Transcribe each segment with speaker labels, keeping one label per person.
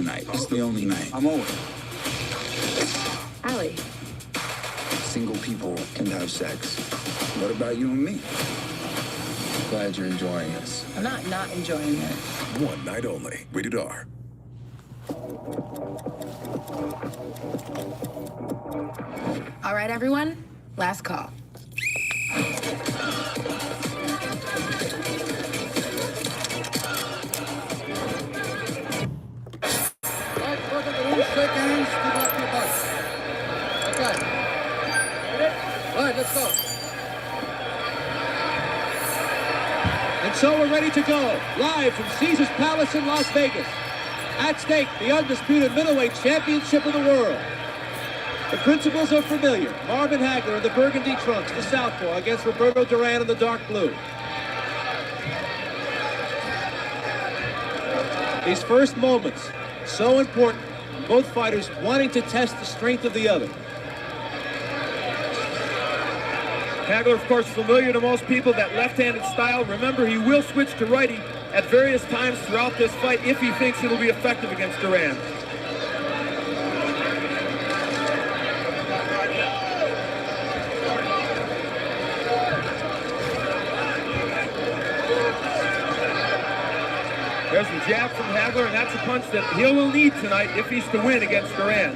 Speaker 1: night. It's the only night. I'm Owen.
Speaker 2: Allie.
Speaker 1: Single people can have sex. What about you and me? Glad you're enjoying this.
Speaker 2: I'm not enjoying it.
Speaker 3: One night only. Rated R.
Speaker 2: All right, everyone. Last call.
Speaker 4: Shake hands, good luck to you both. Okay. All right, let's go. And so we're ready to go, live from Caesars Palace in Las Vegas. At stake, the undisputed middleweight championship of the world. The principles are familiar. Marvin Hagler in the burgundy trunks, the southpaw, against Roberto Duran in the dark blue. These first moments, so important. Both fighters wanting to test the strength of the other.
Speaker 5: Hagler, of course, familiar to most people, that left-handed style. Remember, he will switch to righty at various times throughout this fight if he thinks it'll be effective against Duran. There's the jab from Hagler, and that's a punch that he will need tonight if he's to win against Duran.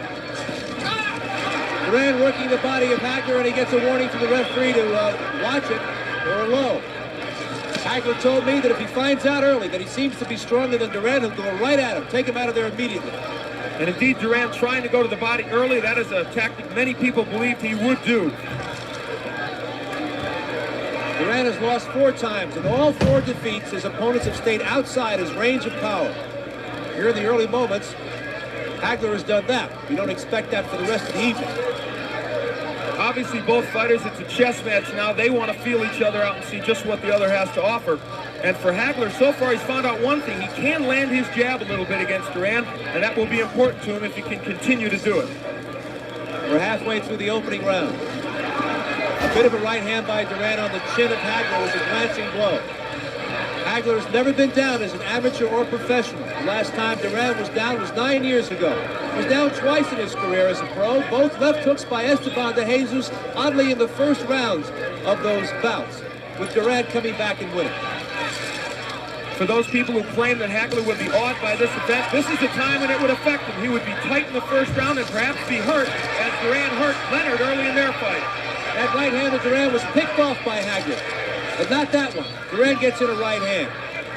Speaker 4: Duran working the body of Hagler, and he gets a warning from the referee to watch it or low. Hagler told me that if he finds out early that he seems to be stronger than Duran, he'll go right at him, take him out of there immediately.
Speaker 5: And indeed, Duran trying to go to the body early, that is a tactic many people believed he would do.
Speaker 4: Duran has lost 4 times. In all 4 defeats, his opponents have stayed outside his range of power. Here in the early moments, Hagler has done that. We don't expect that for the rest of the evening.
Speaker 5: Obviously, both fighters, it's a chess match now. They want to feel each other out and see just what the other has to offer. And for Hagler, so far, he's found out one thing. He can land his jab a little bit against Duran, and that will be important to him if he can continue to do it.
Speaker 4: We're halfway through the opening round. A bit of a right hand by Duran on the chin of Hagler was a glancing blow. Hagler has never been down as an amateur or professional. The last time Duran was down was 9 years ago. He was down twice in his career as a pro, both left hooks by Esteban de Jesus, oddly in the first rounds of those bouts, with Duran coming back and winning.
Speaker 5: For those people who claim that Hagler would be awed by this event, this is the time when it would affect him. He would be tight in the first round and perhaps be hurt, as Duran hurt Leonard early in their fight.
Speaker 4: That right hand of Duran was picked off by Hagler, but not that one. Duran gets in a right hand.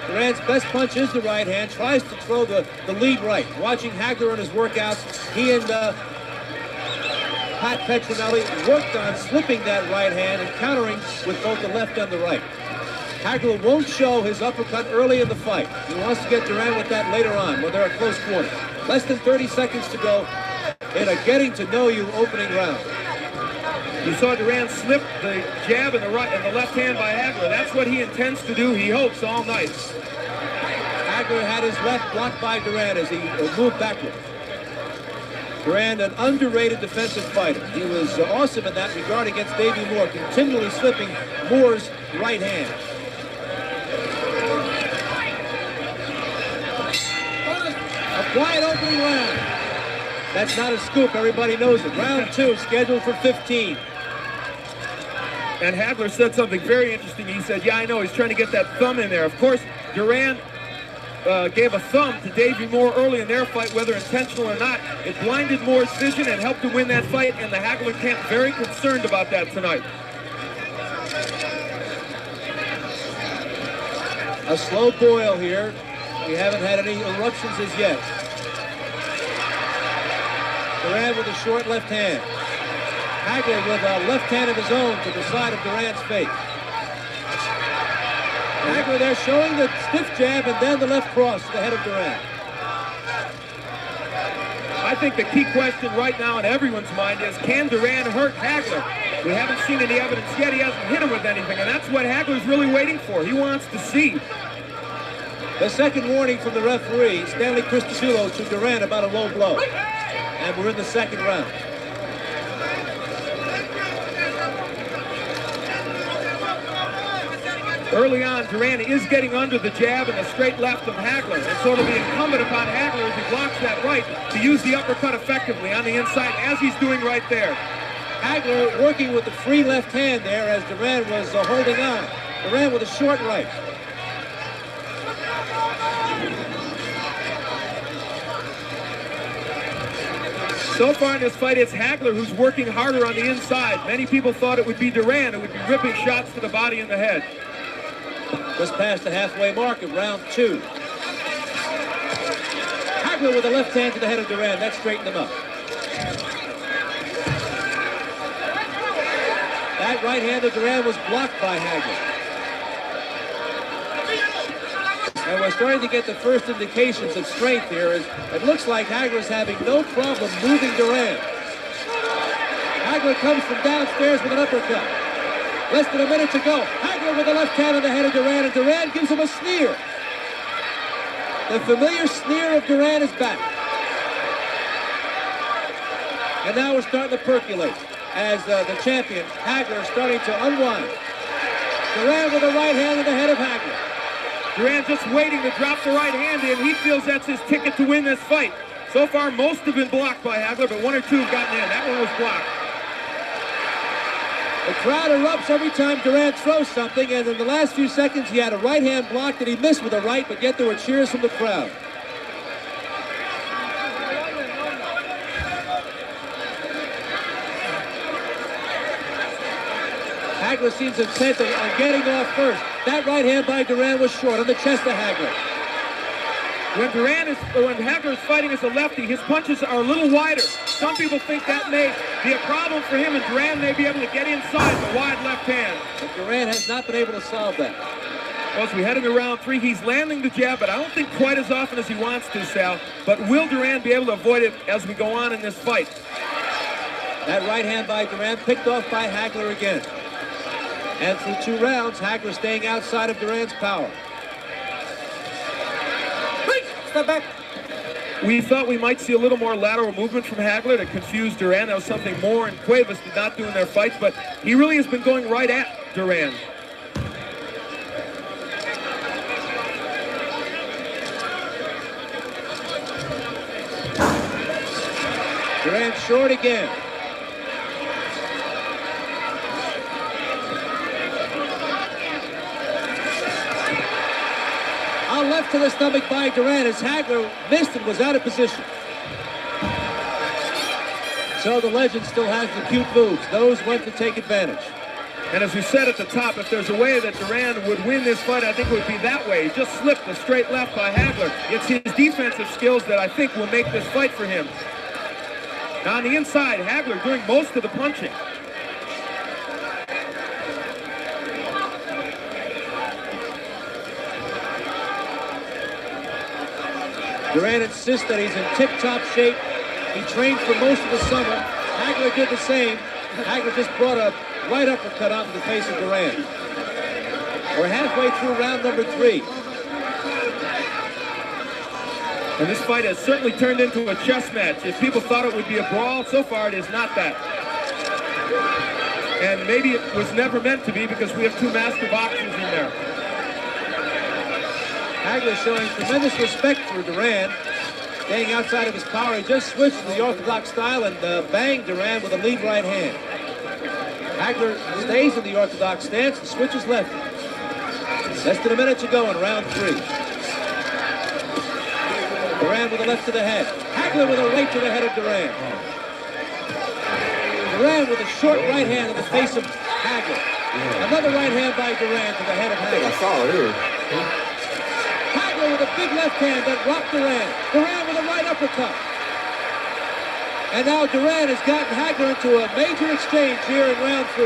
Speaker 4: Duran's best punch is the right hand, tries to throw the lead right. Watching Hagler in his workouts, he and Pat Petronelli worked on slipping that right hand and countering with both the left and the right. Hagler won't show his uppercut early in the fight. He wants to get Duran with that later on when they're at close quarters. Less than 30 seconds to go in a getting-to-know-you opening round.
Speaker 5: You saw Duran slip the jab in the right and the left hand by Hagler. That's what he intends to do, he hopes, all night.
Speaker 4: Hagler had his left blocked by Duran as he moved backward. Duran, an underrated defensive fighter. He was awesome in that regard against Davey Moore, continually slipping Moore's right hand. A quiet opening round. That's not a scoop, everybody knows it. Round 2 scheduled for 15.
Speaker 5: And Hagler said something very interesting. He said, yeah, I know, he's trying to get that thumb in there. Of course, Duran gave a thumb to Davey Moore early in their fight, whether intentional or not. It blinded Moore's vision and helped him win that fight, and the Hagler camp very concerned about that tonight.
Speaker 4: A slow boil here. We haven't had any eruptions as yet. Duran with a short left hand. Hagler with a left hand of his own to the side of Duran's face. Hagler there showing the stiff jab and then the left cross to the head of Duran.
Speaker 5: I think the key question right now in everyone's mind is, can Duran hurt Hagler? We haven't seen any evidence yet. He hasn't hit him with anything, and that's what Hagler's really waiting for. He wants to see.
Speaker 4: The second warning from the referee, Stanley Cristobullo, to Duran about a low blow. And we're in the second round.
Speaker 5: Early on, Duran is getting under the jab and the straight left of Hagler, and so it'll be incumbent upon Hagler as he blocks that right to use the uppercut effectively on the inside, as he's doing right there.
Speaker 4: Hagler working with the free left hand there as Duran was holding on. Duran with a short right.
Speaker 5: So far in this fight, it's Hagler who's working harder on the inside. Many people thought it would be Duran who would be ripping shots to the body and the head.
Speaker 4: Just past the halfway mark of round 2. Hagler with a left hand to the head of Duran. That straightened him up. That right hand of Duran was blocked by Hagler. And we're starting to get the first indications of strength here. It looks like Hagler's having no problem moving Duran. Hagler comes from downstairs with an uppercut. Less than a minute to go. Hagler with the left hand on the head of Duran, and Duran gives him a sneer. The familiar sneer of Duran is back. And now we're starting to percolate as the champion, Hagler, is starting to unwind. Duran with the right hand on the head of Hagler.
Speaker 5: Duran just waiting to drop the right hand in. He feels that's his ticket to win this fight. So far, most have been blocked by Hagler, but 1 or 2 have gotten in. That one was blocked.
Speaker 4: The crowd erupts every time Duran throws something, and in the last few seconds he had a right hand block that he missed with a right, but yet there were cheers from the crowd. Hagler seems intent on getting off first. That right hand by Duran was short on the chest of Hagler.
Speaker 5: When Hagler is fighting as a lefty, his punches are a little wider. Some people think that may be a problem for him, and Duran may be able to get inside the wide left hand.
Speaker 4: But Duran has not been able to solve that.
Speaker 5: Well, as we head into round 3, he's landing the jab, but I don't think quite as often as he wants to, Sal. But will Duran be able to avoid it as we go on in this fight?
Speaker 4: That right hand by Duran picked off by Hagler again. And through 2 rounds, Hagler staying outside of Duran's power. Step back.
Speaker 5: We thought we might see a little more lateral movement from Hagler to confuse Duran. That was something Moore and Cuevas did not do in their fights, but he really has been going right at Duran.
Speaker 4: Duran short again. Left to the stomach by Duran as Hagler missed and was out of position. So the legend still has the cute moves. Those went to take advantage.
Speaker 5: And as we said at the top, if there's a way that Duran would win this fight, I think it would be that way. He just slipped a straight left by Hagler. It's his defensive skills that I think will make this fight for him. Now on the inside, Hagler doing most of the punching.
Speaker 4: Duran insists that he's in tip-top shape. He trained for most of the summer. Hagler did the same. Hagler just brought a right uppercut onto the face of Duran. We're halfway through round number 3.
Speaker 5: And this fight has certainly turned into a chess match. If people thought it would be a brawl, so far it is not that. And maybe it was never meant to be because we have 2 master boxers in there.
Speaker 4: Hagler showing tremendous respect for Duran, staying outside of his power. He just switched to the orthodox style and banged Duran with a lead right hand. Hagler stays in the orthodox stance and switches left. Less than a minute to go in round 3. Duran with a left to the head. Hagler with a right to the head of Duran. Duran with a short right hand in the face of Hagler. Another right hand by Duran to the head of Hagler.
Speaker 6: I saw it here.
Speaker 4: Hagler with a big left hand that rocked Duran. Duran with a right uppercut. And now Duran has gotten Hagler into a major exchange here in round 3.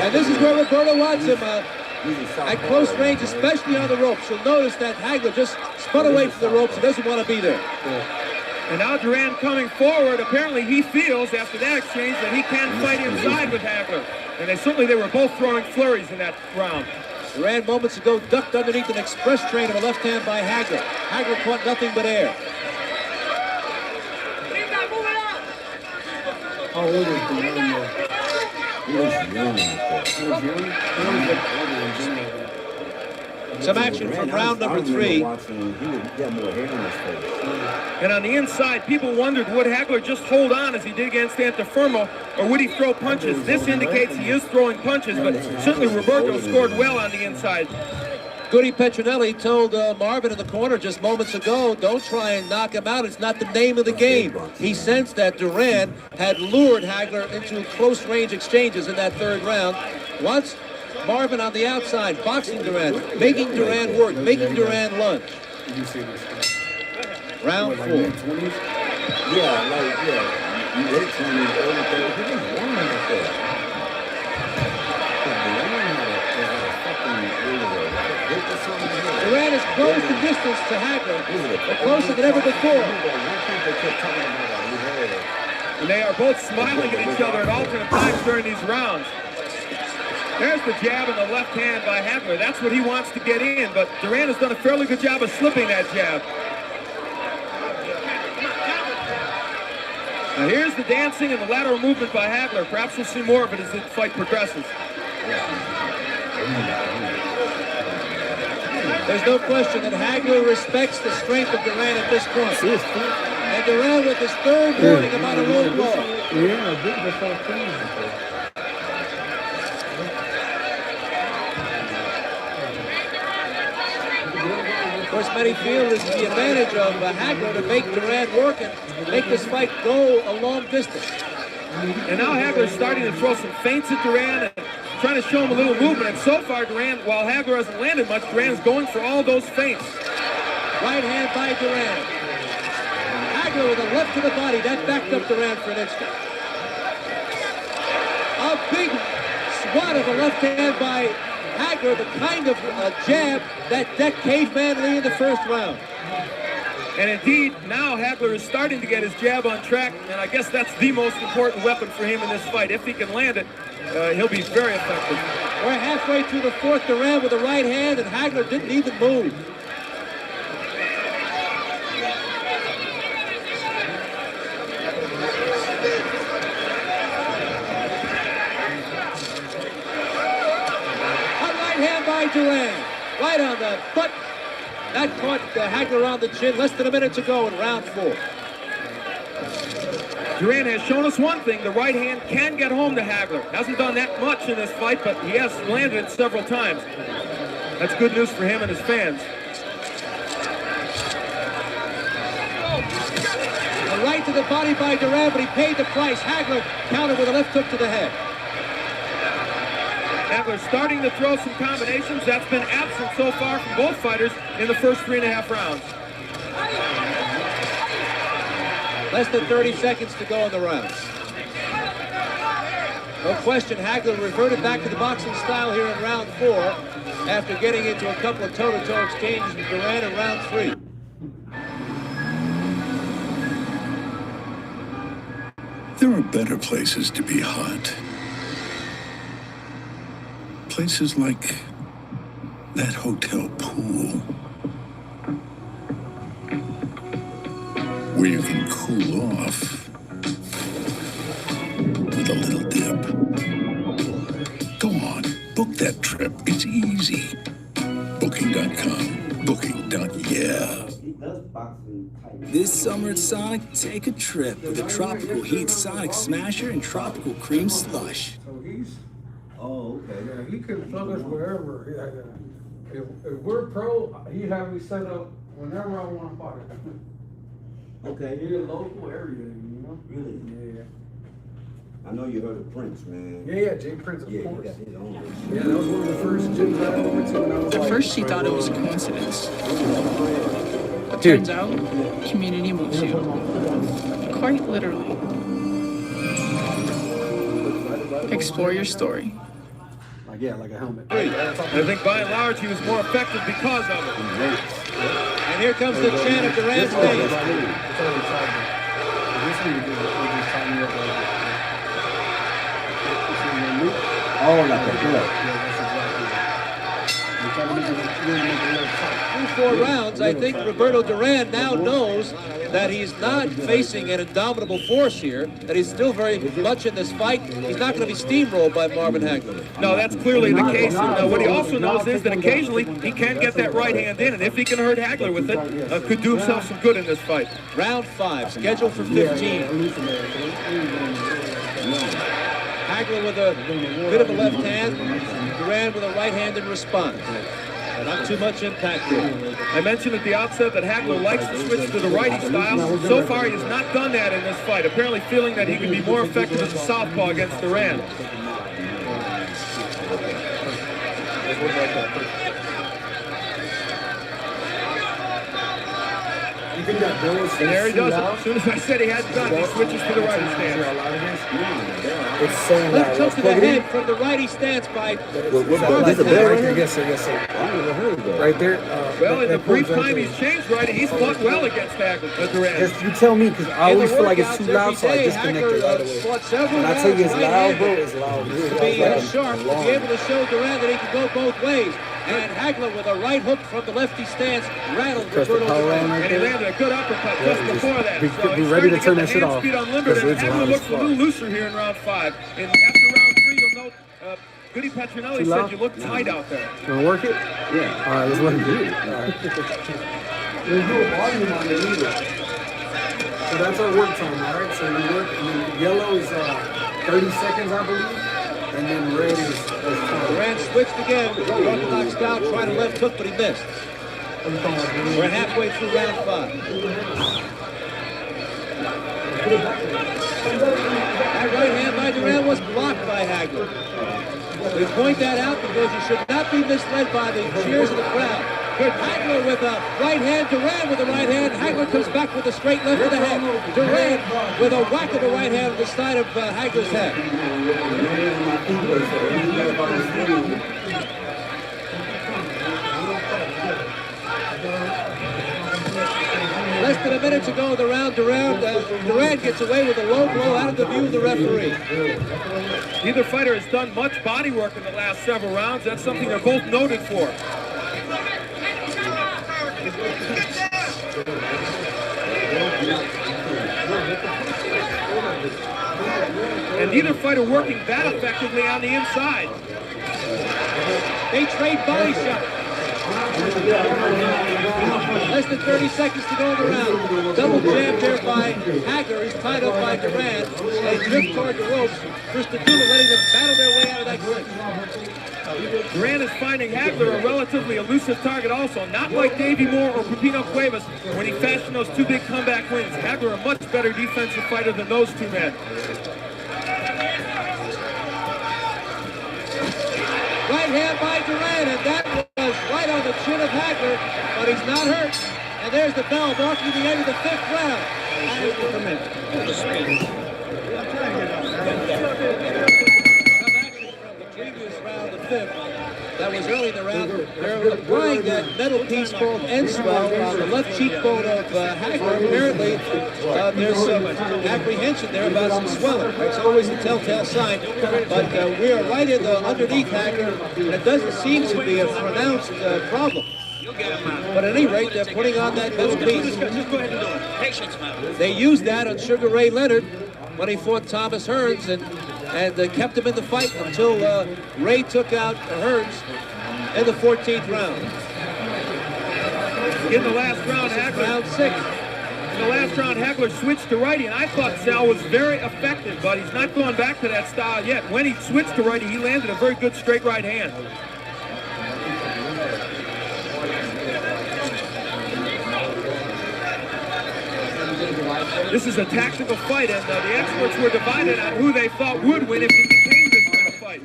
Speaker 4: And this is where Roberto wants him at close range, especially on the ropes. You'll notice that Hagler just spun away from the ropes and doesn't want to be there.
Speaker 5: And now Duran coming forward. Apparently he feels after that exchange that he can fight inside with Hagler. And they were both throwing flurries in that round.
Speaker 4: Duran moments ago ducked underneath an express train of a left hand by Hagler. Hagler caught nothing but air.
Speaker 6: He was young out
Speaker 4: Some action from round number 3.
Speaker 6: He had more hair on his face.
Speaker 5: And on the inside, people wondered, would Hagler just hold on as he did against Antuofermo, or would he throw punches? This indicates he is throwing punches, but certainly Roberto scored well on the inside.
Speaker 4: Goody Petronelli told Marvin in the corner just moments ago, don't try and knock him out. It's not the name of the game. He sensed that Duran had lured Hagler into close-range exchanges in that 3rd round. Once Marvin on the outside, boxing Duran, making Duran work, making Duran lunge. Round 4.
Speaker 6: Yeah, like, yeah. You late 20s, early 30s. He was young out there.
Speaker 4: Duran has closed the distance to Hagler, but closer than ever before.
Speaker 5: And they are both smiling at each other at alternate times during these rounds. There's the jab in the left hand by Hagler. That's what he wants to get in, but Duran has done a fairly good job of slipping that jab. Now here's the dancing and the lateral movement by Hagler. Perhaps we'll see more of it as the fight progresses.
Speaker 4: There's no question that Hagler respects the strength of Duran at this point. And Duran with his 3rd warning about a low blow. Of course, many feel this is the advantage of Hagler to make Duran work and make this fight go a long distance.
Speaker 5: And now Hagler's starting to throw some feints at Duran and trying to show him a little movement. And so far, Duran, while Hagler hasn't landed much, Duran is going for all those feints.
Speaker 4: Right hand by Duran. Hagler with a left to the body. That backed up Duran for an instant. A big swat of the left hand by Hagler, the kind of jab that caveman Lee in the 1st round.
Speaker 5: And indeed, now Hagler is starting to get his jab on track, and I guess that's the most important weapon for him in this fight. If he can land it, he'll be very effective.
Speaker 4: We're halfway through the 4th, Duran with the right hand, and Hagler didn't even move. A right hand by Duran, right on the butt. That caught Hagler on the chin. Less than a minute to go in round 4.
Speaker 5: Duran has shown us one thing. The right hand can get home to Hagler. Hasn't done that much in this fight, but he has landed it several times. That's good news for him and his fans.
Speaker 4: A right to the body by Duran, but he paid the price. Hagler countered with a left hook to the head.
Speaker 5: Hagler starting to throw some combinations. That's been absent so far from both fighters in the first 3.5 rounds.
Speaker 4: Less than 30 seconds to go in the round. No question, Hagler reverted back to the boxing style here in round 4 after getting into a couple of toe-to-toe exchanges with Duran in round 3.
Speaker 3: There are better places to be hot. Places like that hotel pool, where you can cool off with a little dip. Go on, book that trip. It's easy. Booking.com. Booking.yeah.
Speaker 7: This summer at Sonic, take a trip with the Tropical Heat Sonic Smasher and Tropical Cream Slush.
Speaker 6: Oh, okay.
Speaker 8: Yeah, he can plug us wherever. If we're pro, he have me set up whenever I want to fight.
Speaker 6: Okay.
Speaker 8: He's a local area, you know?
Speaker 6: Really?
Speaker 8: Yeah.
Speaker 6: I know you heard of Prince, man.
Speaker 8: Yeah, Jay Prince, of
Speaker 6: Yeah,
Speaker 8: course.
Speaker 6: he got his own.
Speaker 8: Yeah, that was one of the first gyms I ever went to when I was
Speaker 9: At first, she thought it was a coincidence. But turns out, community moves you. Quite literally. Explore your story.
Speaker 8: like a helmet.
Speaker 5: I think by and large he was more effective because of it.
Speaker 4: And here comes the chant of Duran's name.
Speaker 6: Oh, like a good.
Speaker 8: Yeah, that's exactly right. We're trying to make it really make it a little tight.
Speaker 4: through 4 rounds, I think Roberto Duran now knows that he's not facing an indomitable force here, that he's still very much in this fight. He's not going to be steamrolled by Marvin Hagler.
Speaker 5: No, that's clearly the case. And what he also knows is that occasionally he can get that right hand in, and if he can hurt Hagler with it, could do himself some good in this fight.
Speaker 4: Round 5, scheduled for 15. Hagler with a bit of a left hand, Duran with a right hand in response. Not too much impact here.
Speaker 5: I mentioned at the outset that Hagler likes to switch to the righty style. So far, he has not done that in this fight, apparently feeling that he can be more effective as a southpaw against Duran. And there he does it. As soon as I said he had done, he switches to the righty stance.
Speaker 7: It's so loud.
Speaker 4: Left hook to the head from the righty stance by
Speaker 7: There's a bell right here. Yes, sir. Yes, sir. Right there.
Speaker 5: Well, in the brief time he's changed righty, he's fought well against Duran.
Speaker 7: You tell me, because I always feel like it's too loud, so I disconnect it right away. When I tell you it's loud, bro, it's loud.
Speaker 4: To be sharp, to be able to show Duran that he can go both ways. And Hagler with a right hook from the lefty stance rattled Roberto Duran.
Speaker 5: And he landed a good uppercut just before that.
Speaker 7: Be ready to turn that shit off.
Speaker 5: Hagler looks a little looser here in round 5. And after round 3, you'll note Goody Petronelli said you look tight out there.
Speaker 7: You want to work it? Yeah. All right, let's work it. All right. There's no volume on it either. So that's our work time, all right? So we work, and then yellow is 30 seconds, I believe. And then red is 20.
Speaker 4: Duran switched again, orthodox style, trying to left hook, but he missed. We're halfway through round 5. That right hand by Duran was blocked by Hagler. We point that out because you should not be misled by the cheers of the crowd. Hagler with a right hand, Duran with a right hand. Hagler comes back with a straight left to the head. Duran with a whack of the right hand on the side of Hagler's head. Less than a minute to go in the round. Duran gets away with a low blow out of the view of the referee.
Speaker 5: Neither fighter has done much body work in the last several rounds. That's something they're both noted for. And neither fighter working that effectively on the inside.
Speaker 4: They trade body shots. Less than 30 seconds to go in the round. Double jab there by Hagler. He's tied up by Duran. They drift toward the ropes. Christopher letting them battle their way out of that grip.
Speaker 5: Duran is finding Hagler a relatively elusive target also, not like Davey Moore or Pepino Cuevas when he fashioned those 2 big comeback wins. Hagler a much better defensive fighter than those 2 men.
Speaker 4: Right hand by Duran, and that was right on the chin of Hagler, but he's not hurt. And there's the bell marking the end of the 5th round. Some action from the previous round, the 5th. That was early in the round. They're applying that metal piece called N-swell on the left cheekbone of Hagler. Apparently, there's some apprehension there about some swelling. It's always a telltale sign, but we are right in the underneath Hagler, and it doesn't seem to be a pronounced problem. But at any rate, they're putting on that metal piece. They used that on Sugar Ray Leonard when he fought Thomas Hearns and kept him in the fight until Ray took out Hearns in the 14th round.
Speaker 5: In the last round,
Speaker 4: Round 6.
Speaker 5: In the last round, Hagler switched to righty, and I thought Sal was very effective, but he's not going back to that style yet. When he switched to righty, he landed a very good straight right hand. This is a tactical fight, and the experts were divided on who they thought would win if it became this kind of fight.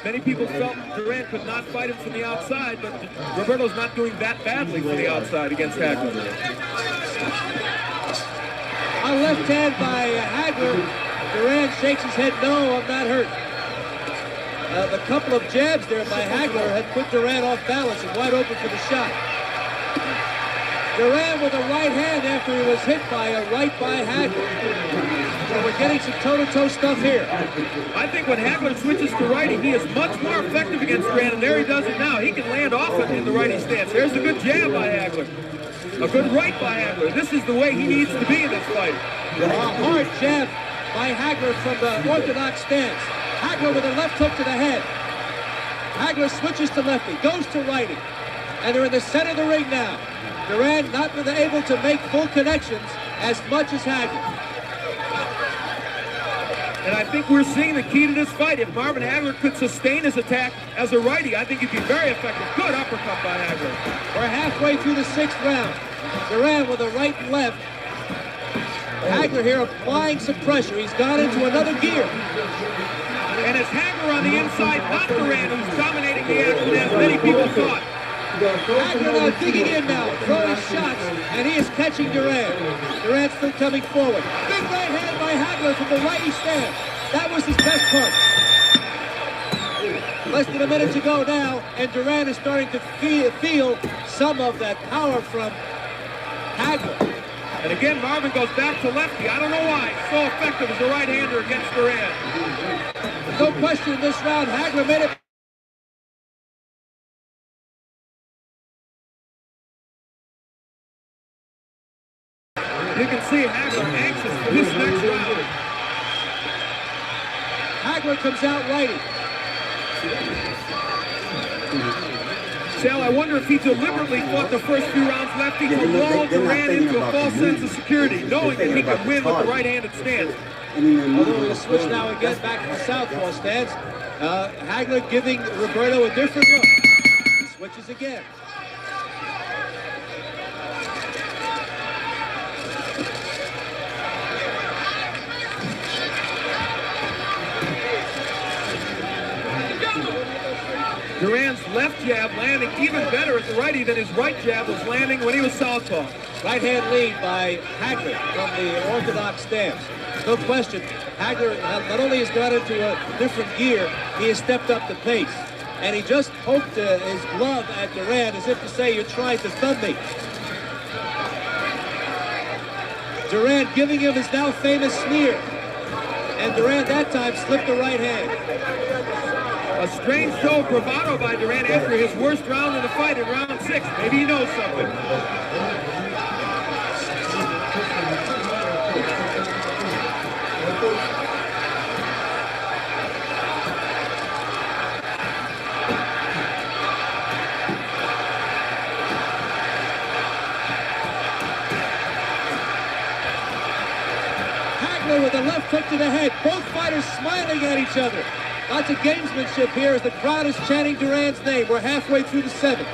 Speaker 5: Many people felt Duran could not fight him from the outside, but Roberto's not doing that badly from the outside against Hagler.
Speaker 4: A left hand by Hagler. Duran shakes his head, no, I'm not hurt. The couple of jabs there by Hagler had put Duran off balance and wide open for the shot. Duran with a right hand after he was hit by a right by Hagler. So we're getting some toe-to-toe stuff here.
Speaker 5: I think when Hagler switches to righty, he is much more effective against Duran, and there he does it now. He can land off it in the righty stance. There's a good jab by Hagler. A good right by Hagler. This is the way he needs to be in this fight.
Speaker 4: A hard jab by Hagler from the orthodox stance. Hagler with a left hook to the head. Hagler switches to lefty, goes to righty. And they're in the center of the ring now. Duran not been able to make full connections as much as Hagler.
Speaker 5: And I think we're seeing the key to this fight. If Marvin Hagler could sustain his attack as a righty, I think he'd be very effective. Good uppercut by Hagler.
Speaker 4: We're halfway through the 6th round. Duran with a right and left. Hagler here applying some pressure. He's gone into another gear.
Speaker 5: And it's Hagler on the inside, not Duran, who's dominating the action as many people thought.
Speaker 4: Hagler now digging in now, throwing shots, and he is catching Duran. Duran's still coming forward. Big right hand by Hagler from the righty stand. That was his best punch. Less than a minute to go now, and Duran is starting to feel some of that power from Hagler.
Speaker 5: And again, Marvin goes back to lefty. I don't know why. He's so effective as a right-hander against Duran.
Speaker 4: No question in this round, Hagler made it.
Speaker 5: You can see Hagler anxious for this next round.
Speaker 4: Hagler comes out righty.
Speaker 5: Sal, I wonder if he deliberately fought the first few rounds lefty to lull Duran into a false sense of security, knowing that he could win with the right-handed stance.
Speaker 4: Although the switch now again back to the southpaw stance. Hagler giving Roberto a different look. He switches again.
Speaker 5: Duran's left jab landing even better at the righty than his right jab was landing when he was southpaw.
Speaker 4: Right hand lead by Hagler from the orthodox stance. No question, Hagler not only has got into a different gear, he has stepped up the pace. And he just poked his glove at Duran as if to say, you're trying to thumb me. Duran giving him his now famous sneer. And Duran that time slipped the right hand.
Speaker 5: A strange show of bravado by Duran after his worst round in the fight in round 6. Maybe he knows something.
Speaker 4: Hagler with a left hook to the head. Both fighters smiling at each other. Lots of gamesmanship here as the crowd is chanting Duran's name. We're halfway through the 7th.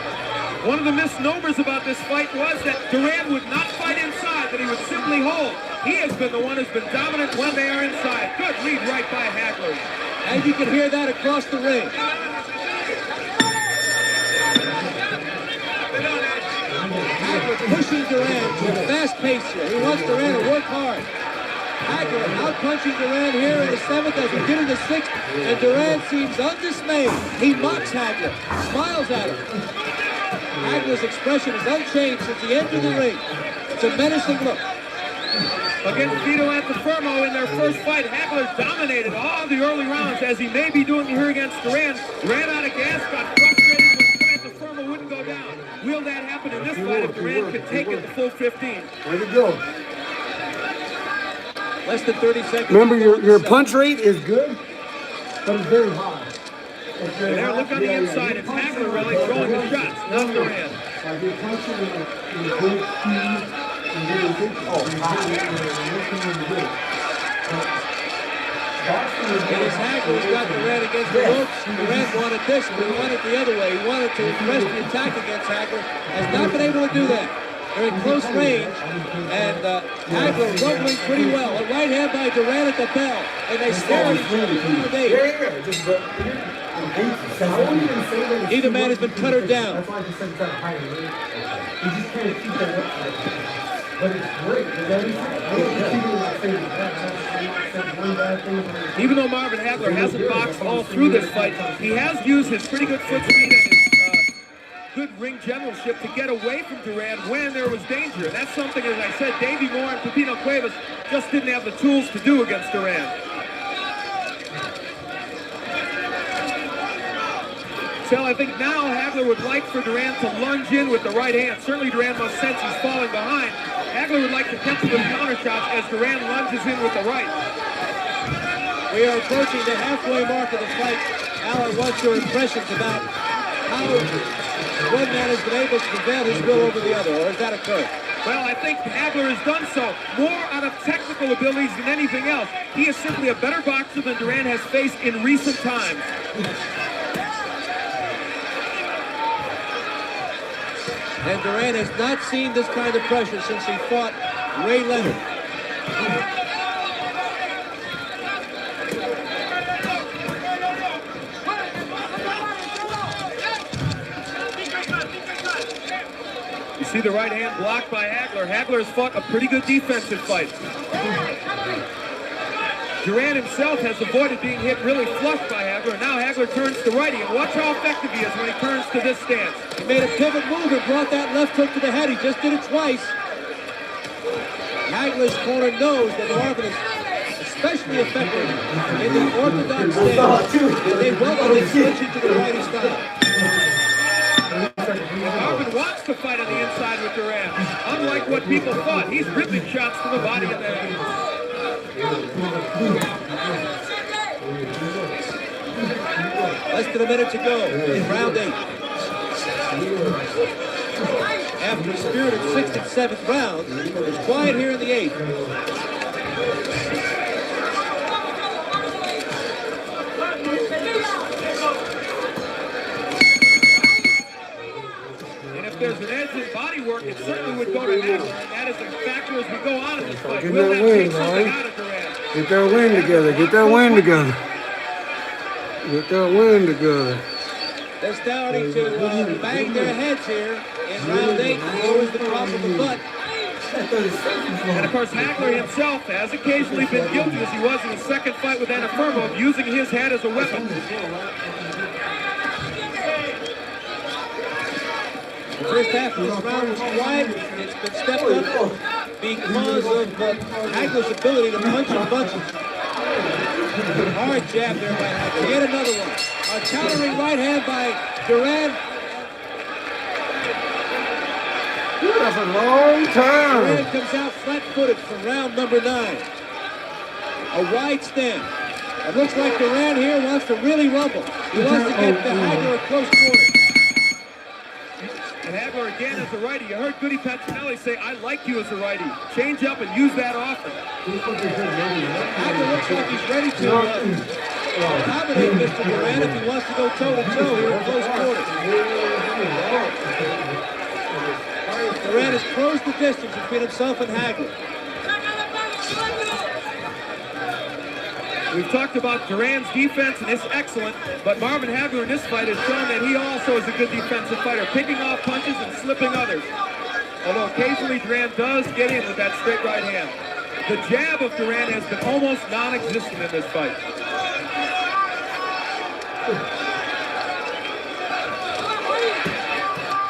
Speaker 5: One of the misnomers about this fight was that Duran would not fight inside, that he would simply hold. He has been the one who's been dominant when they are inside. Good lead right by Hagler.
Speaker 4: And you can hear that across the ring. Hagler pushing Duran to a fast pace here. He wants Duran to work hard. Hagler out-punching Duran here in the 7th as we get in the 6th, and Duran seems undismayed. He mocks Hagler, smiles at him. Hagler's expression is unchanged since he entered the ring. It's a menacing look.
Speaker 5: Against Vito Antuofermo in their first fight, Hagler dominated all the early rounds, as he may be doing here against Duran. Ran out of gas, got frustrated when Antuofermo wouldn't go down. Will that happen in this fight if Duran can take it the full 15?
Speaker 7: Way to go.
Speaker 4: Less than 30 seconds.
Speaker 7: Remember, your punch rate is good, but it's very high.
Speaker 5: And there, look on the inside. It's Hagler really throwing the shots, not Duran.
Speaker 7: Like you're punching in good speed and really good.
Speaker 4: It is Hagler who's got Duran against the ropes. Duran wanted this, but he wanted the other way. He wanted to press the attack against Hagler. Has not been able to do that. They're in close range, and Hagler rumbling pretty well. A right hand by Duran at the bell, and they stare at each other through the Either man has been cut or down.
Speaker 7: That's why I just said it's at a higher rate. You just can't keep that up there. But it's great.
Speaker 5: Even though Marvin Hagler hasn't boxed all through this fight, he has used his pretty good foot speed and his good ring generalship to get away from Duran when there was danger. And that's something, as I said, Davey Moore and Pepino Cuevas just didn't have the tools to do against Duran. So I think now Hagler would like for Duran to lunge in with the right hand. Certainly Duran must sense he's falling behind. Hagler would like to catch the counter shots as Duran lunges in with the right.
Speaker 4: We are approaching the halfway mark of the fight. Alan, what's your impressions about how one man has been able to prevail his will over the other, or has that occurred?
Speaker 5: Well, I think Hagler has done so more out of technical abilities than anything else. He is simply a better boxer than Duran has faced in recent times.
Speaker 4: And Duran has not seen this kind of pressure since he fought Ray Leonard.
Speaker 5: You see the right hand blocked by Hagler. Hagler has fought a pretty good defensive fight. Duran himself has avoided being hit really flush by Hagler. Now Hagler turns to righty, and watch how effective he is when he turns to this stance.
Speaker 4: He made a pivot move and brought that left hook to the head. He just did it twice. Hagler's corner knows that Marvin is especially effective in the orthodox stance, and they welcome his switching to the righty style.
Speaker 5: Marvin wants to fight on the inside with Duran. Unlike what people thought, he's ripping shots to the body of the head.
Speaker 4: Less than a minute to go in round 8. After a spirited 6th and 7th rounds, it's quiet here in the 8th.
Speaker 5: And if there's an edge in body work, it certainly would go to Hagler, and that is a factor as we go on in this fight.
Speaker 8: Get
Speaker 5: Will
Speaker 8: that
Speaker 5: that
Speaker 8: win,
Speaker 5: take something
Speaker 8: man.
Speaker 5: out of Duran?
Speaker 8: Get that win together. Get that win together. Get that win together.
Speaker 4: They're starting to bang their heads here in round 8. Always the problem with the butt.
Speaker 5: And of course, Hagler himself has occasionally been guilty, as he was in his second fight with Anna Firmo, of using his head as a weapon.
Speaker 4: The first half of this round was quiet. It's been stepped up because of Hagler's ability to punch and bunches. Hard jab there by Hagler. Yet another one. A countering right hand by Duran.
Speaker 8: That's a long time.
Speaker 4: Duran comes out flat-footed from round number 9. A wide stand. It looks like Duran here wants to really rumble. He wants to get the Hagler at close quarters.
Speaker 5: And Hagler again as a righty. You heard Goody Petronelli say, I like you as a righty. Change up and use that often.
Speaker 4: Hagler looks like he's ready to accommodate Mr. Duran if he wants to go toe-to-toe here in close quarters. Duran has closed the distance between himself and Hagler.
Speaker 5: We've talked about Duran's defense, and it's excellent, but Marvin Hagler in this fight has shown that he also is a good defensive fighter, picking off punches and slipping others. Although occasionally Duran does get in with that straight right hand. The jab of Duran has been almost non-existent in this fight.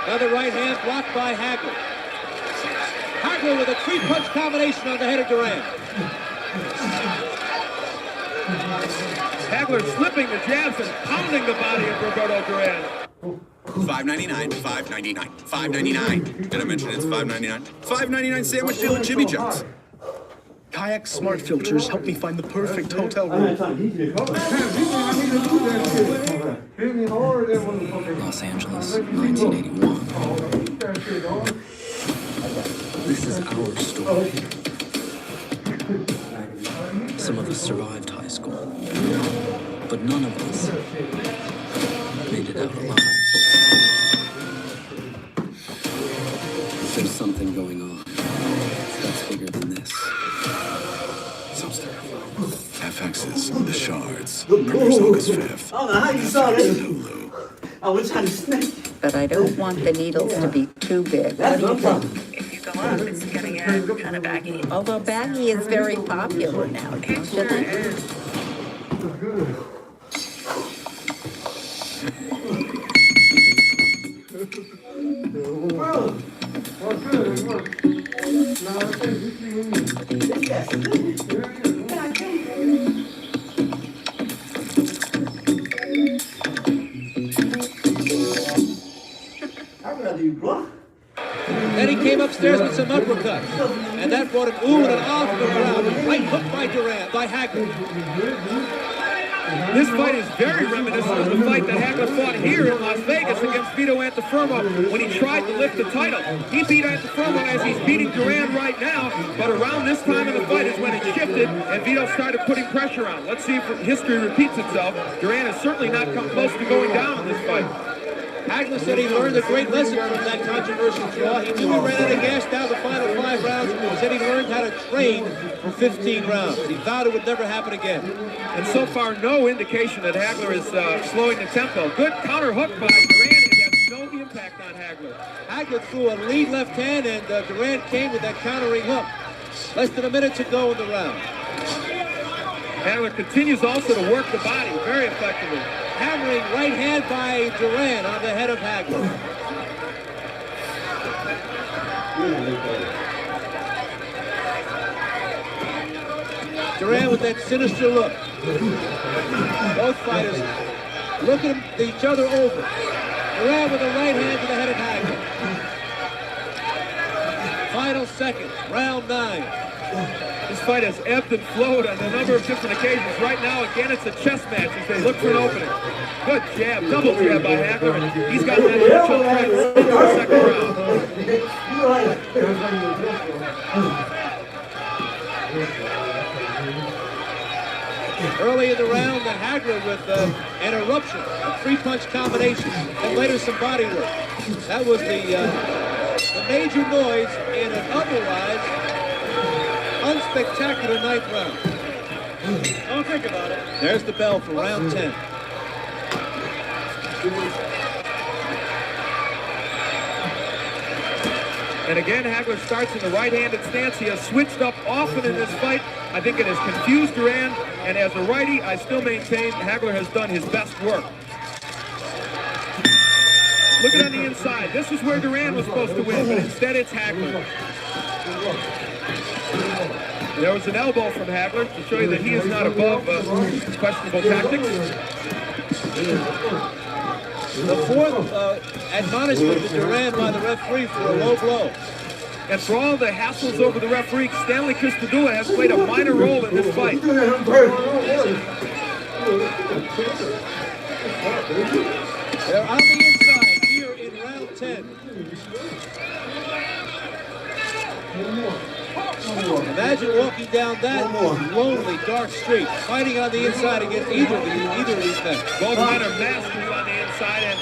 Speaker 4: Another right hand blocked by Hagler. Hagler with a 3-punch combination on the head of Duran.
Speaker 5: Hagler slipping the jabs and pounding the body of Roberto Duran.
Speaker 10: $5.99, $5.99, $5.99. Did I mention it's $5.99? $5.99 sandwich deal at Jimmy John's.
Speaker 11: Kayak Smart Filters helped me find the perfect hotel room.
Speaker 1: Los Angeles, 1981. This is our story. Some of us survived high school, but none of us made it out alive. There's something going on that's bigger than this.
Speaker 3: Sounds terrible. FX's The Shards. Premieres August 5th.
Speaker 12: I don't know how you saw this.
Speaker 3: Hulu.
Speaker 12: I was trying to snake.
Speaker 13: But I don't want the needles to be too big.
Speaker 12: That's
Speaker 13: What do
Speaker 12: no
Speaker 13: you think?
Speaker 12: problem.
Speaker 13: If you go up, it's gonna get kind of baggy. Although baggy is very popular now, don't you think?
Speaker 12: I'd rather you block.
Speaker 4: Then he came upstairs with some uppercuts, and that brought an ooh and an ah from the crowd. Right hook by Hagler.
Speaker 5: This fight is very reminiscent of the fight that Hagler fought here in Las Vegas against Vito Antuofermo when he tried to lift the title. He beat Antuofermo as he's beating Duran right now, but around this time in the fight is when it shifted and Vito started putting pressure on. Let's see if history repeats itself. Duran has certainly not come close to going down in this fight.
Speaker 4: Hagler said he learned a great lesson from that controversial draw. He knew he ran out of gas down the final 5 rounds. He said he learned how to train for 15 rounds. He vowed it would never happen again.
Speaker 5: And so far, no indication that Hagler is slowing the tempo. Good counter hook by Duran. It has no impact on Hagler.
Speaker 4: Hagler threw a lead left hand, and Duran came with that countering hook. Less than a minute to go in the round.
Speaker 5: Hagler continues also to work the body very effectively.
Speaker 4: Hammering right hand by Duran on the head of Hagler. Duran with that sinister look. Both fighters looking at each other over. Duran with a right hand to the head of Hagler. Final seconds, round 9.
Speaker 5: This fight has ebbed and flowed on a number of different occasions. Right now, again, it's a chess match as they look for an opening. Good jab, double jab by Hagler, and he's got that initial threat in the second round.
Speaker 4: Early in the round, the Hagler with an eruption, a 3-punch combination, and later some body work. That was the major noise in an otherwise unspectacular 9th round. Don't think about it. There's the bell for round 10.
Speaker 5: And again, Hagler starts in the right-handed stance. He has switched up often in this fight. I think it has confused Duran, and as a righty, I still maintain Hagler has done his best work. Look at on the inside. This is where Duran was supposed to win, but instead it's Hagler. There was an elbow from Hagler to show you that he is not above questionable tactics.
Speaker 4: The 4th admonishment to Duran by the referee for a low blow.
Speaker 5: And for all the hassles over the referee, Stanley Christodoulou has played a minor role in this fight.
Speaker 4: They're on the inside here in round 10. Imagine walking down that lonely, dark street, fighting on the inside against either of these men.
Speaker 5: Both men are masters on the inside, and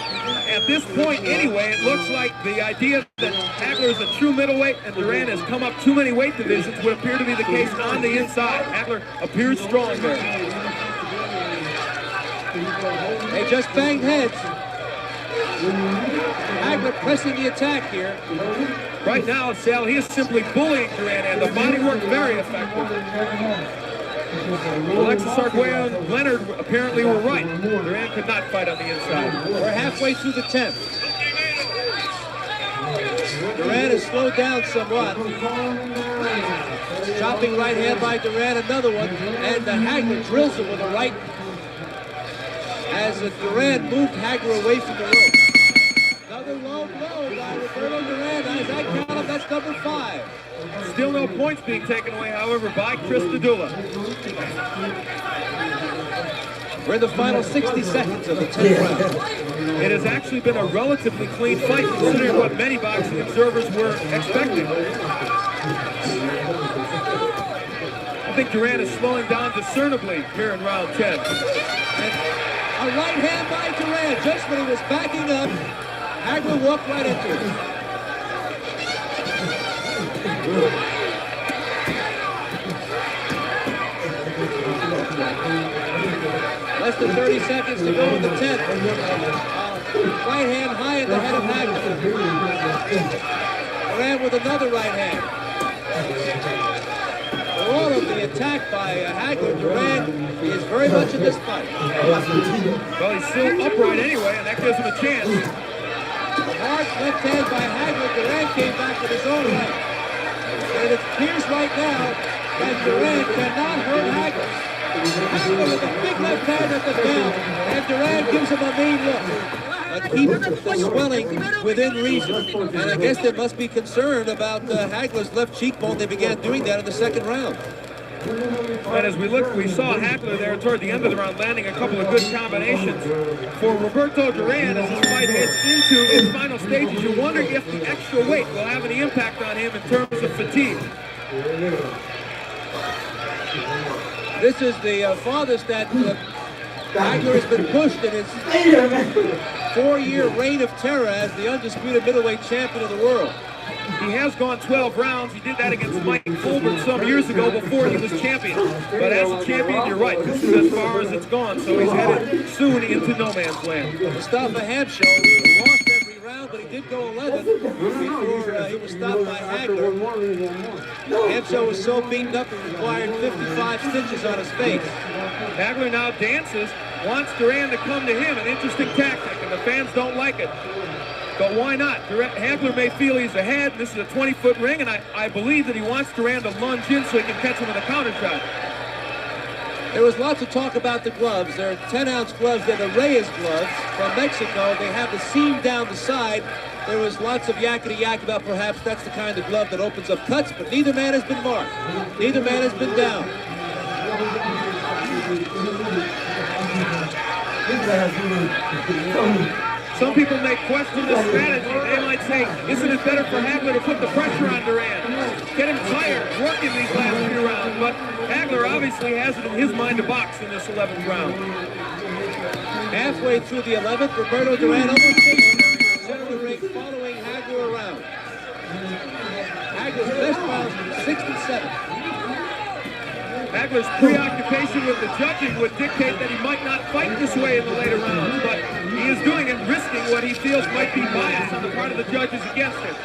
Speaker 5: at this point anyway, it looks like the idea that Hagler is a true middleweight and Duran has come up too many weight divisions would appear to be the case on the inside. Hagler appears strong there.
Speaker 4: They just banged heads. Hagler pressing the attack here.
Speaker 5: Right now, Sal, he is simply bullying Duran, and the body work very effective. Alexis Arguello and Leonard apparently were right. Duran could not fight on the inside.
Speaker 4: We're halfway through the 10th. Duran has slowed down somewhat. Chopping right hand by Duran, another one, and Hagler drills him with a right as Duran moved Hagler away from the rope. Another low blow by Roberto Duran. As I count him, that's number 5.
Speaker 5: Still no points being taken away, however, by Christodoulou.
Speaker 4: We're in the final 60 seconds of the 10th round.
Speaker 5: It has actually been a relatively clean fight, considering what many boxing observers were expecting. I think Duran is slowing down discernibly here in round 10.
Speaker 4: And a right hand by Duran, just when he was backing up. Hagler walked right into it. Less than 30 seconds to go in the 10th. Right hand high in the head of Hagler. Duran with another right hand. For all of the attack by Hagler, Duran is very much in this fight.
Speaker 5: Well, he's still upright anyway, and that gives him a chance.
Speaker 4: A hard left hand by Hagler. Duran came back with his own right. And it appears right now And Duran cannot hurt Hagler. Hagler with a big left hand at the bell, and Duran gives him a mean look. Keep the swelling within reason. And I guess there must be concern about Hagler's left cheekbone. They began doing that in the second round.
Speaker 5: And as we looked, we saw Hagler there toward the end of the round landing a couple of good combinations. For Roberto Duran, as this fight heads into its final stages, you wonder if the extra weight will have any impact on him in terms of fatigue.
Speaker 4: This is the farthest that Hagler has been pushed in his 4-year reign of terror as the undisputed middleweight champion of the world.
Speaker 5: He has gone 12 rounds. He did that against Mike Colbert some years ago before he was champion. But as a champion, you're right. This is as far as it's gone. So he's headed soon into no man's land.
Speaker 4: Mustafa Hamsho lost every round, but he did go 11 before he was stopped by Hagler. Hamsho was so beaten up it required 55 stitches on his face.
Speaker 5: Hagler now dances, wants Duran to come to him. An interesting tactic, and the fans don't like it. But why not? Hagler may feel he's ahead. This is a 20-foot ring, and I believe that he wants Duran to lunge in so he can catch him with a counter shot.
Speaker 4: There was lots of talk about the gloves. They're 10-ounce gloves. They're the Reyes gloves from Mexico. They have the seam down the side. There was lots of yakety-yak about perhaps that's the kind of glove that opens up cuts, but neither man has been marked. Neither man has been down.
Speaker 5: Some people may question the strategy. They might say, isn't it better for Hagler to put the pressure on Duran? Get him tired, work him these last few rounds. But Hagler obviously has it in his mind to box in this 11th round.
Speaker 4: Halfway through the 11th, Roberto Duran almost takes the center of the ring, following Hagler around. Hagler's best rounds were 6 and 7.
Speaker 5: Hagler's preoccupation with the judging would dictate that he might not fight this way in the later rounds, but he is doing and risking what he feels might be bias on the part of the judges against him.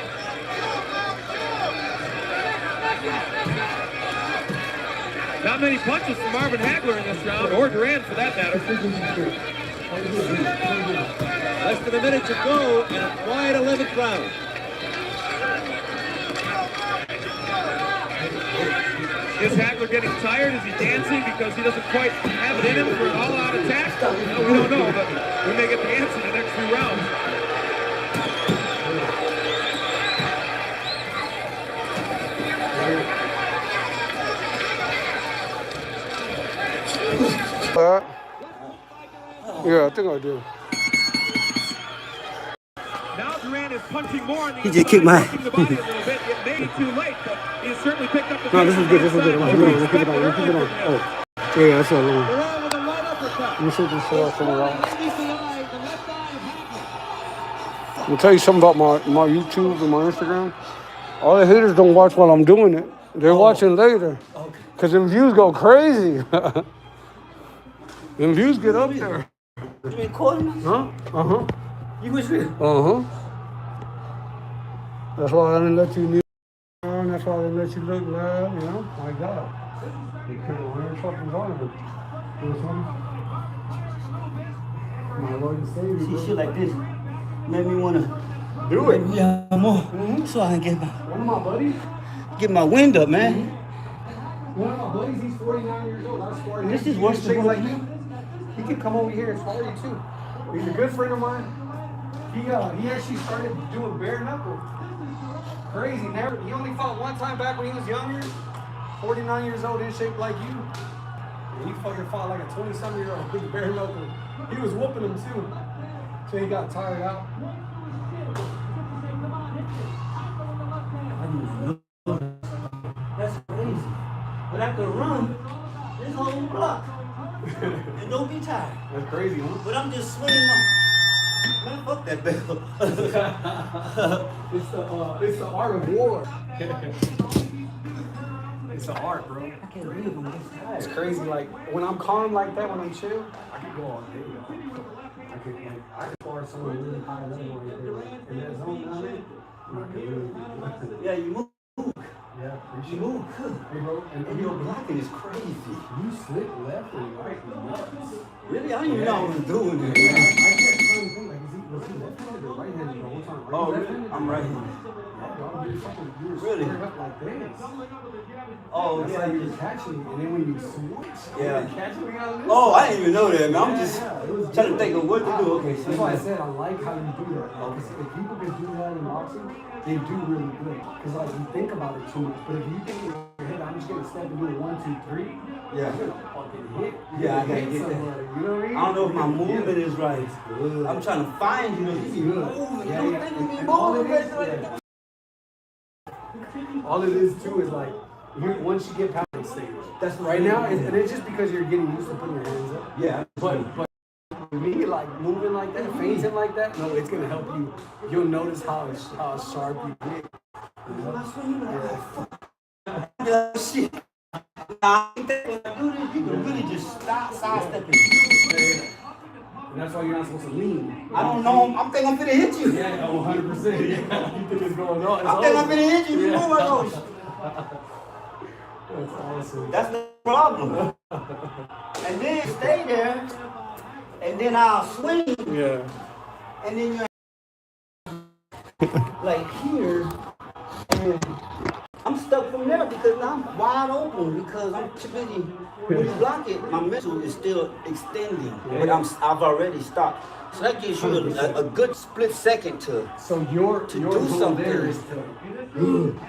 Speaker 5: Not many punches from Marvin Hagler in this round, or Duran for that matter.
Speaker 4: Less than a minute to go in a quiet 11th round.
Speaker 5: Is Hagler getting tired? Is he dancing because he doesn't quite have it in him for an all-out attack? No, we don't know, but we may get the answer in the next few rounds.
Speaker 8: Yeah, I think I do.
Speaker 5: Now Duran is punching more.
Speaker 12: He just kicked my.
Speaker 5: The body a little bit. It may be too late, but he has certainly picked up the.
Speaker 8: No, this is good. This is good. Let's keep it on. Let's keep it on. Oh, yeah, that's a little. Let me see this somewhere else. I'm gonna tell you something about my YouTube and my Instagram. All the haters don't watch while I'm doing it. They're watching later. Cause them views go crazy. Them views get up there.
Speaker 12: You recording?
Speaker 8: Huh? Uh-huh.
Speaker 12: You was here?
Speaker 8: Uh-huh. That's why I didn't let you kneel down. That's why I didn't let you look loud, you know? My God. You can't learn something on it. You know something? My Lord and Savior.
Speaker 12: See, shit like this made me want to
Speaker 8: do it.
Speaker 12: Yeah, more. So I can get
Speaker 8: One of my buddies.
Speaker 12: Get my wind up, man.
Speaker 8: One of my buddies, he's 49 years old. I swear.
Speaker 12: This is worse than
Speaker 8: like you. He can come over here and spar you too. He's a good friend of mine. He actually started doing bare knuckle. Crazy. Never. He only fought one time back when he was younger. 49 years old, in shape like you. And he fucking fought like a 20-something-year-old with bare knuckle. He was whooping him too. So he got tired out.
Speaker 12: That's crazy. But I could run this whole block and don't be tired.
Speaker 8: That's crazy, huh?
Speaker 12: But I'm just swinging my. Man, fuck that bell.
Speaker 8: It's the art of war. It's an art, bro.
Speaker 12: I can't believe I'm this tired.
Speaker 8: It's crazy. Like when I'm calm like that, when I'm chill, I can go all day. I can spar someone really high level right there. Like, in that zone down there, I can really.
Speaker 12: Yeah, you move.
Speaker 8: Yeah,
Speaker 12: You move good.
Speaker 8: Hey, bro,
Speaker 12: And your blocking is crazy.
Speaker 8: You slip left and right and nuts.
Speaker 12: Really? I didn't even know I was doing
Speaker 8: I
Speaker 12: this.
Speaker 8: kept trying to think, like, is he
Speaker 7: Was he left-handed or right-handed the whole time? Are you
Speaker 12: Oh,
Speaker 7: left-handed?
Speaker 12: I'm right-handed.
Speaker 7: Yeah, dog, you were
Speaker 12: Really?
Speaker 7: squared up like this.
Speaker 12: Oh,
Speaker 7: That's
Speaker 12: yeah.
Speaker 7: how you were catching it, and then when you switch,
Speaker 12: Yeah.
Speaker 7: you were catching me on this.
Speaker 12: Oh, I didn't even know that, man. I'm
Speaker 7: Yeah,
Speaker 12: just
Speaker 7: yeah, it was
Speaker 12: trying to
Speaker 7: good.
Speaker 12: think of what to do. Okay, so
Speaker 7: That's why I said I like how you do that. Because if people can do that in boxing, they do really good. Because like you think about it too much. But if you think in your head, I'm just gonna step and do a 1, 2, 3.
Speaker 12: Yeah.
Speaker 7: You're gonna fucking hit.
Speaker 12: Yeah, I gotta
Speaker 7: hit
Speaker 12: get that.
Speaker 7: somebody, you know what I mean?
Speaker 12: I don't know if my movement is right.
Speaker 7: Good.
Speaker 12: I'm trying to find you. You be
Speaker 7: Good.
Speaker 12: moving.
Speaker 7: Yeah,
Speaker 12: You
Speaker 7: yeah.
Speaker 12: think you be
Speaker 7: And all
Speaker 12: moving.
Speaker 7: it is, all it is too is like once you get past the stage.
Speaker 12: That's
Speaker 7: Right now, and it's just because you're getting used to putting your hands up.
Speaker 12: Yeah.
Speaker 7: But me like moving like that, fainting like that, no, it's gonna help you. You'll notice how sharp you get.
Speaker 12: Yeah, shit. I think that when I do this, you can really just stop sidestepping.
Speaker 7: And that's why you're not supposed to lean.
Speaker 12: I don't know. I'm thinking I'm finna hit you.
Speaker 7: Yeah, 100%. Yeah, you think it's going on?
Speaker 12: I'm thinking I'm finna hit you. You
Speaker 7: Yeah.
Speaker 12: move my nose.
Speaker 7: That's awesome.
Speaker 12: That's the problem. And then stay there, and then I'll swing,
Speaker 7: Yeah.
Speaker 12: and then you're like here, and I'm stuck from there because now I'm wide open because I'm too busy. When you block it, my mental is still extending, but I've already stopped. So that gives you a good split second to
Speaker 7: your
Speaker 12: do
Speaker 7: goal
Speaker 12: something.
Speaker 7: there is to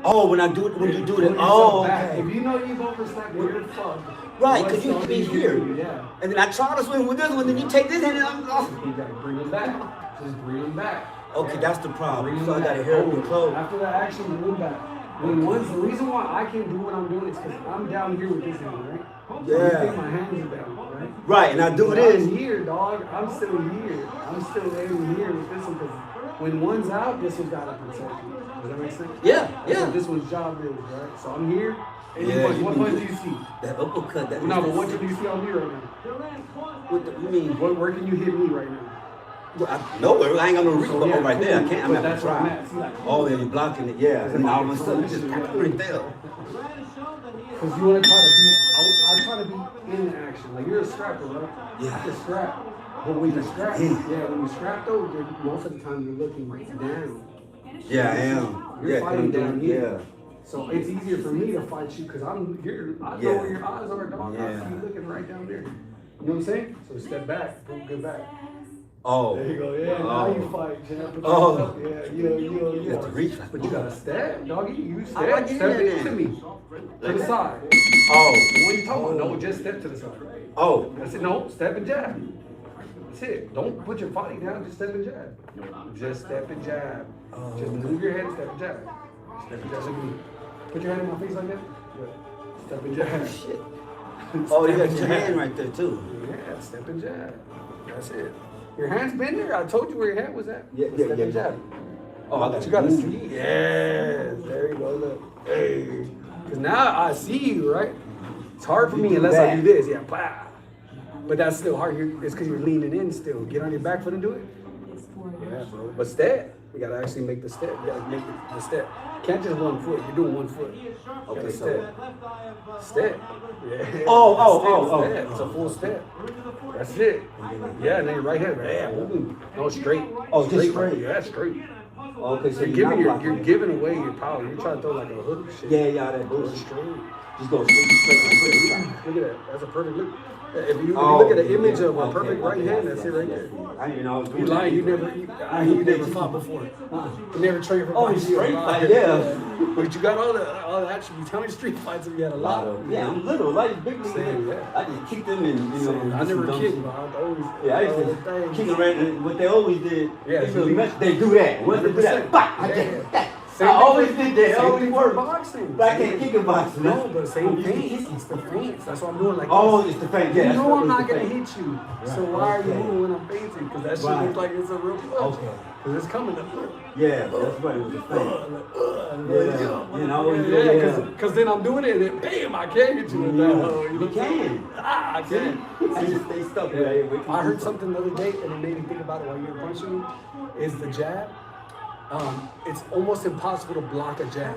Speaker 12: Oh, when you do that.
Speaker 7: Put
Speaker 12: Oh,
Speaker 7: yourself back.
Speaker 12: okay.
Speaker 7: If you know you've overstepped, you're fucked.
Speaker 12: Right,
Speaker 7: What's
Speaker 12: because you
Speaker 7: something
Speaker 12: be
Speaker 7: you
Speaker 12: here.
Speaker 7: do? Yeah.
Speaker 12: And then I try to swing with this one, then you take this hand and I'm off.
Speaker 7: You gotta bring them back. Just bring them back.
Speaker 12: Okay, that's the problem.
Speaker 7: Bring
Speaker 12: So I
Speaker 7: them
Speaker 12: gotta
Speaker 7: back.
Speaker 12: hear it close.
Speaker 7: After the action, bring them back. When once the reason why I can do what I'm doing is because I'm down here with this hand, right? So you
Speaker 12: Yeah.
Speaker 7: think my hands are down, right?
Speaker 12: Right, and I do
Speaker 7: When
Speaker 12: this.
Speaker 7: I'm here, dog. I'm still here. I'm still aiming here with this one because when one's out, this one's gotta protect you. Does that make sense?
Speaker 12: Yeah,
Speaker 7: That's
Speaker 12: yeah.
Speaker 7: what this one's job is, right? So I'm here. And
Speaker 12: Yeah,
Speaker 7: what
Speaker 12: you
Speaker 7: punch
Speaker 12: do
Speaker 7: do you see?
Speaker 12: That uppercut, that
Speaker 7: No, but what do you see on me right now?
Speaker 12: What the, you mean?
Speaker 7: Where can you hit me right now?
Speaker 12: Nowhere. I ain't got no reach.
Speaker 7: So,
Speaker 12: Oh,
Speaker 7: yeah,
Speaker 12: right there. I
Speaker 7: cool.
Speaker 12: can't. I'm
Speaker 7: But
Speaker 12: gonna
Speaker 7: that's where I'm
Speaker 12: try.
Speaker 7: at. See, like,
Speaker 12: Oh, yeah, you're blocking it. Yeah. And then all of a sudden, you just right there.
Speaker 7: because you want to try to be, I try to be in action. Like you're a scrapper, right?
Speaker 12: Yeah.
Speaker 7: You're a scrap. But when you scrap, when you scrap though, most of the time you're looking down.
Speaker 12: Yeah, I am.
Speaker 7: You're
Speaker 12: Yeah,
Speaker 7: fighting down here.
Speaker 12: Yeah.
Speaker 7: So it's easier for me to fight you because I'm here. I know
Speaker 12: Yeah.
Speaker 7: where your eyes are, dog. I
Speaker 12: Yeah.
Speaker 7: see you looking right down there. You know what I'm saying? So step back, go good back.
Speaker 12: Oh.
Speaker 7: There you go. Yeah, now you fight, champ.
Speaker 12: Oh.
Speaker 7: Yeah, you
Speaker 12: have to reach.
Speaker 7: But you gotta step, doggy. You
Speaker 12: How do I
Speaker 7: step.
Speaker 12: get
Speaker 7: Step
Speaker 12: in there
Speaker 7: into
Speaker 12: then?
Speaker 7: me. To the side.
Speaker 12: Oh.
Speaker 7: What are you talking about? No, just step to the side.
Speaker 12: Oh.
Speaker 7: That's it. No, step and jab. That's it. Don't put your body down. Just step and jab. Just step and jab. Just move your head. Step and jab. Step and jab. Look at me. Put your hand in my face like that. Good. Step and jab.
Speaker 12: Shit. Oh, you
Speaker 7: Step
Speaker 12: got
Speaker 7: and
Speaker 12: your
Speaker 7: jab.
Speaker 12: hand right there too.
Speaker 7: Yeah, step and jab. That's it. Your hand's been there. I told you where your hand was at.
Speaker 12: Yeah,
Speaker 7: Step and
Speaker 12: yeah.
Speaker 7: jab.
Speaker 12: Oh, I got
Speaker 7: You gotta
Speaker 12: move.
Speaker 7: see. Yes. There you go. Look. Hey. Because now I see you, right? It's hard for
Speaker 12: You
Speaker 7: me
Speaker 12: do
Speaker 7: unless
Speaker 12: that.
Speaker 7: I do this. Yeah. Blah. But that's still hard. It's because you're leaning in still. Get on your back foot and do it. Yeah, bro. But step. You gotta actually make the step. You gotta make the step. Can't just 1 foot. You're doing 1 foot.
Speaker 12: Okay, so.
Speaker 7: Step. Step. Yeah.
Speaker 12: Oh.
Speaker 7: Step. It's a full step. That's it. Yeah, and then your right hand. Yeah, boom. No, straight.
Speaker 12: Oh, just straight.
Speaker 7: Yeah, straight.
Speaker 12: Okay, so
Speaker 7: You're giving away your power. You're trying to throw like a hook shit.
Speaker 12: Yeah, that
Speaker 7: Go
Speaker 12: bullshit.
Speaker 7: straight.
Speaker 12: Just go straight.
Speaker 7: Look at that. That's a perfect look. If you look at the image of a perfect right hand, that's it right there.
Speaker 12: I didn't know I was doing
Speaker 7: You lying. You never fought before. You never trained for boxing.
Speaker 12: straight
Speaker 7: You
Speaker 12: fight,
Speaker 7: lied.
Speaker 12: yeah.
Speaker 7: But you got all the attributes. How many street fights have you had? A lot of.
Speaker 12: Yeah, I'm little. I just big
Speaker 7: Same,
Speaker 12: man.
Speaker 7: yeah.
Speaker 12: I just kicked them and
Speaker 7: I
Speaker 12: did some
Speaker 7: never
Speaker 12: dumb
Speaker 7: kicked,
Speaker 12: shit.
Speaker 7: but I always.
Speaker 12: Yeah, I used to kick around. And what they always did,
Speaker 7: Yeah,
Speaker 12: they do that. Once they do that,
Speaker 7: 100%.
Speaker 12: bah, I
Speaker 7: Yeah,
Speaker 12: did
Speaker 7: yeah.
Speaker 12: that.
Speaker 7: Same
Speaker 12: I
Speaker 7: thing
Speaker 12: always
Speaker 7: for-
Speaker 12: did that. It
Speaker 7: same
Speaker 12: always
Speaker 7: thing for
Speaker 12: worked.
Speaker 7: boxing.
Speaker 12: But I can't kick in boxing.
Speaker 7: No, but same
Speaker 12: You
Speaker 7: thing.
Speaker 12: kick.
Speaker 7: It's the feints. That's what I'm doing. Like
Speaker 12: Oh,
Speaker 7: this.
Speaker 12: it's the feint.
Speaker 7: You
Speaker 12: Yeah,
Speaker 7: know I'm
Speaker 12: that's
Speaker 7: not
Speaker 12: the
Speaker 7: gonna
Speaker 12: feint.
Speaker 7: hit you. So
Speaker 12: Right,
Speaker 7: why are you
Speaker 12: okay.
Speaker 7: moving when I'm fainting? Because that shit
Speaker 12: Right.
Speaker 7: looks like it's a real punch.
Speaker 12: Okay.
Speaker 7: Because it's coming up.
Speaker 12: Yeah, that's right. It was a feint.
Speaker 7: Yeah,
Speaker 12: You know,
Speaker 7: because then I'm doing it and then bam, I can't hit you with that.
Speaker 12: You can.
Speaker 7: I can.
Speaker 12: I just stay stuck there.
Speaker 7: I heard something the other day and it made me think about it while you were punching me. Is the jab. It's almost impossible to block a jab,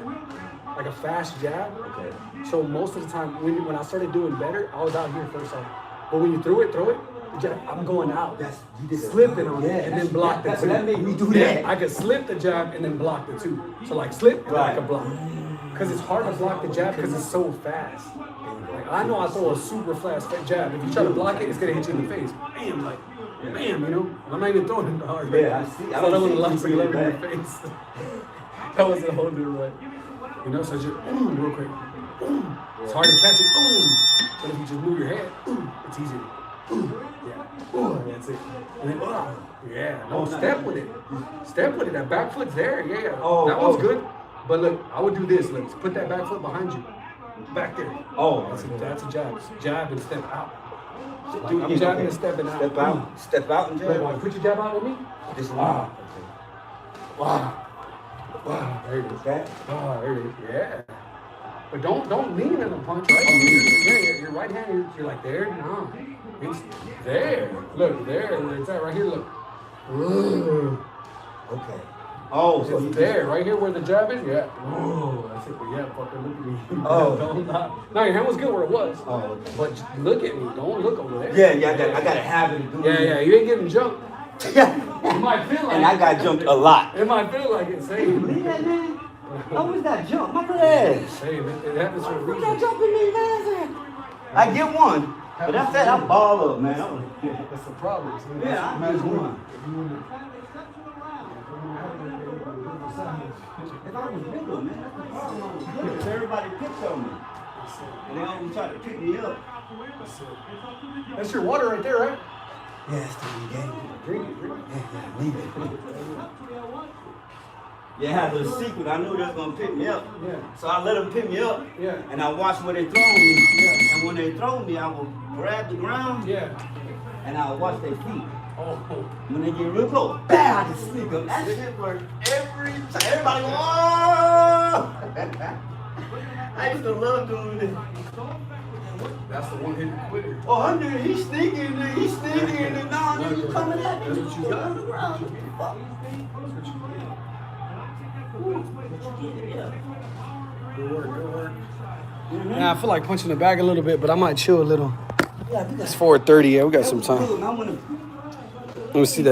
Speaker 7: like a fast jab.
Speaker 12: Okay.
Speaker 7: So most of the time, when I started doing better, I was out here first off. But when you throw it, jab, I'm going out. Slipping on it and then block the two.
Speaker 12: That made me do
Speaker 7: Yeah,
Speaker 12: that.
Speaker 7: I could slip the jab and then block the two. So like slip and I could block. Because it's hard to block the jab because it's so fast. Like I know I throw a super fast jab. If you try to block it, it's gonna hit you in the face. Bam, like bam, you know. I'm not even throwing it hard.
Speaker 12: Yeah, I see. I
Speaker 7: So that
Speaker 12: don't
Speaker 7: was
Speaker 12: see
Speaker 7: a lot
Speaker 12: you
Speaker 7: to
Speaker 12: bring it
Speaker 7: in the
Speaker 12: back.
Speaker 7: face. That was a whole different way. You know, so just real quick. It's hard to catch it. But if you just move your head, it's easier. Yeah. That's it. And then, yeah. No, step with it. Step with it. That back foot's there. Yeah. That one's good. But look, I would do this. Let's put that back foot behind you. Back there. That's a jab. Jab and step out. Dude, I'm jabbing and stepping out.
Speaker 12: Step out. Step out and jab.
Speaker 7: Put your jab out with me.
Speaker 12: This one.
Speaker 7: Wow. There it is.
Speaker 12: That?
Speaker 7: Oh, there it is. Yeah. But don't lean in the punch, right? Yeah, your right hand, you're like there. No, it's there. Look there. Where it's at right here. Look.
Speaker 12: Okay. Oh, so
Speaker 7: it's there, right here where the jab is. Yeah. Oh, that's it. Yeah, fucker, look at me.
Speaker 12: Oh.
Speaker 7: No, your hand was good where it was. Oh. But look at me. Don't look over there.
Speaker 12: Yeah, I got a habit of doing
Speaker 7: Yeah, you ain't getting jumped. It might feel like
Speaker 12: and I got jumped a lot.
Speaker 7: It might feel like it. Say it.
Speaker 12: Leave that, man. I always got jumped. My good ass.
Speaker 7: Hey, man, it happens for a
Speaker 12: What
Speaker 7: reason.
Speaker 12: that jumping me, man? I get one, but after that, I ball up, man.
Speaker 7: That's the problem. So
Speaker 12: Yeah, I
Speaker 7: that's
Speaker 12: just
Speaker 7: one.
Speaker 12: one. If I was bigger, man, because everybody picks on me. And they always try to pick me up.
Speaker 7: That's your water right there, right?
Speaker 12: Yeah, it's the game.
Speaker 7: Drink it.
Speaker 12: Yeah, leave it. Yeah, I had a little secret. I knew they was gonna pick me up.
Speaker 7: Yeah.
Speaker 12: So I let them pick me up.
Speaker 7: Yeah.
Speaker 12: And I watched where they throw me. Yeah. And when they throw me, I will grab the ground.
Speaker 7: Yeah.
Speaker 12: And I will watch their feet.
Speaker 7: Oh.
Speaker 12: When they get real close, bam, I can sneak them. That shit worked every time. Everybody go, oh! I used to love doing it.
Speaker 7: That's the one hitting quitter.
Speaker 12: Oh, I knew he's sneaking, he's sneaking, and now you coming at me.
Speaker 7: That's what you got.
Speaker 12: On the ground.
Speaker 7: Good work. Yeah, I feel like punching the bag a little bit, but I might chill a little. It's 4:30. Yeah, we got some time. Let me see that.